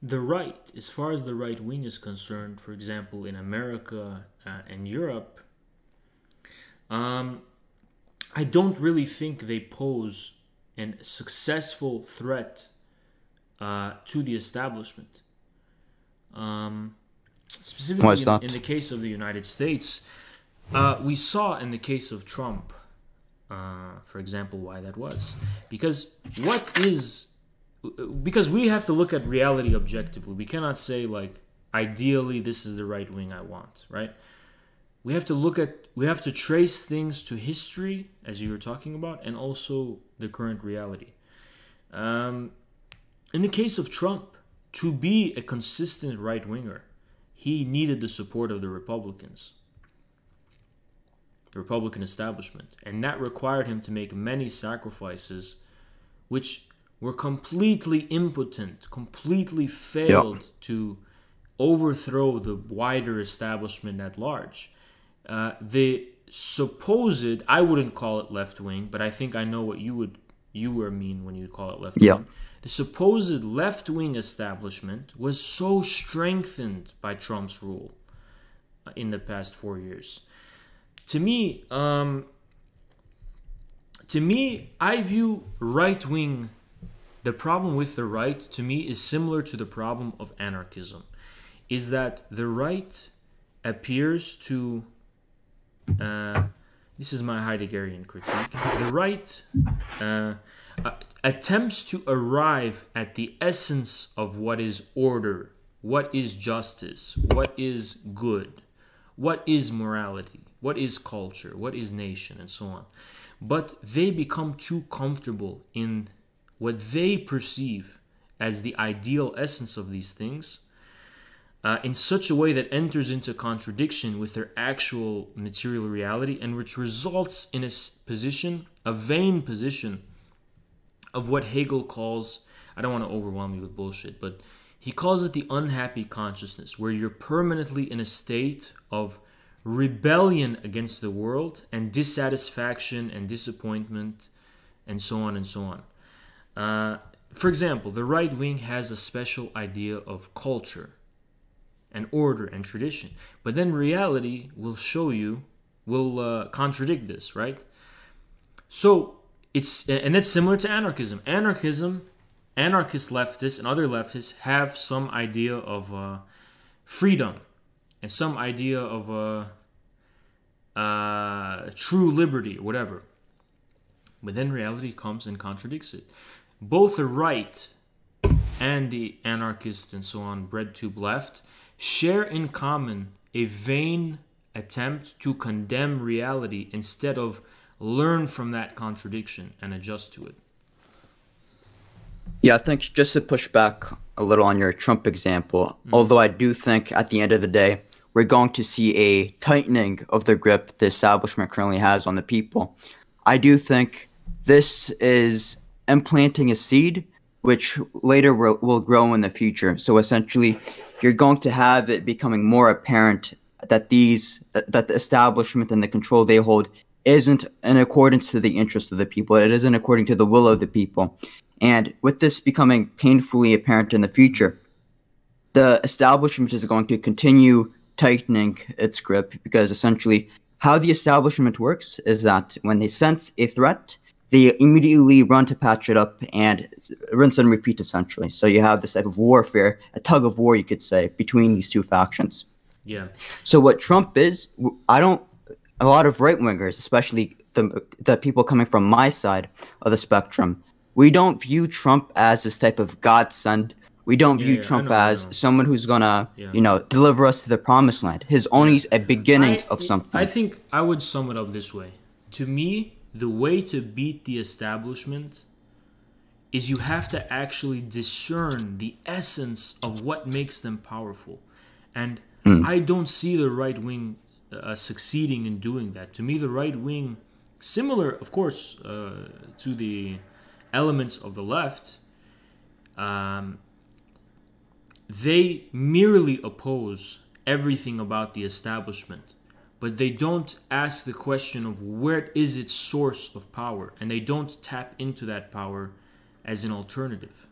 the right, as far as the right wing is concerned, for example, in America and Europe, um, I don't really think they pose a successful threat to the establishment. Um, Why Specifically is in that? the case of the United States, we saw in the case of Trump, for example, why that was. Because what is because we have to look at reality objectively. We cannot say like ideally this is the right wing I want, right? We have to trace things to history as you were talking about and also the current reality. Um, in the case of Trump, to be a consistent right winger, he needed the support of the Republicans, the Republican establishment, and that required him to make many sacrifices which were completely impotent, completely Yeah. failed to overthrow the wider establishment at large. The supposed, I wouldn't call it left wing, but I think I know what you were mean when you call it left Yeah. wing. The supposed left wing establishment was so strengthened by Trump's rule in the past 4 years. To me, I view right wing. The problem with the right, to me, is similar to the problem of anarchism. Is that the right appears to this is my Heideggerian critique. The right uh, attempts to arrive at the essence of what is order, what is justice, what is good, what is morality, what is culture, what is nation, and so on. But they become too comfortable in what they perceive as the ideal essence of these things in such a way that enters into contradiction with their actual material reality and which results in a vain position of what Hegel calls, I don't want to overwhelm you with bullshit, but he calls it the unhappy consciousness, where you're permanently in a state of rebellion against the world and dissatisfaction and disappointment and so on and so on. For example, the right wing has a special idea of culture and order and tradition. But then reality will show you, will contradict this, right? So and that's similar to anarchism. Anarchist leftists and other leftists have some idea of freedom and some idea of true liberty or whatever. But then reality comes and contradicts it. Both the right and the anarchists and so on, bread tube left, share in common a vain attempt to condemn reality instead of learn from that contradiction and adjust to it. Yeah, I think just to push back a little on your Trump example, although I do think at the end of the day, we're going to see a tightening of the grip the establishment currently has on the people. I do think this is implanting a seed which later will grow in the future. So essentially, you're going to have it becoming more apparent that that the establishment and the control they hold isn't in accordance to the interests of the people. It isn't according to the will of the people. And with this becoming painfully apparent in the future, the establishment is going to continue tightening its grip because essentially how the establishment works is that when they sense a threat, they immediately run to patch it up and rinse and repeat essentially. So you have this type of warfare, a tug of war, you could say, between these two factions. Yeah. So what Trump is, a lot of right wingers, especially the people coming from my side of the spectrum, we don't view Trump as this type of godsend. We don't Yeah, view yeah, Trump I as know. someone who's gonna, Yeah. deliver us to the promised land. His Yeah. only a beginning I of I something. think I would sum it up this way. To me, the way to beat the establishment is you have to actually discern the essence of what makes them powerful. And I don't see the right wing succeeding in doing that. To me, the right wing, similar, of course, to the elements of the left, um, they merely oppose everything about the establishment, but they don't ask the question of where is its source of power, and they don't tap into that power as an alternative.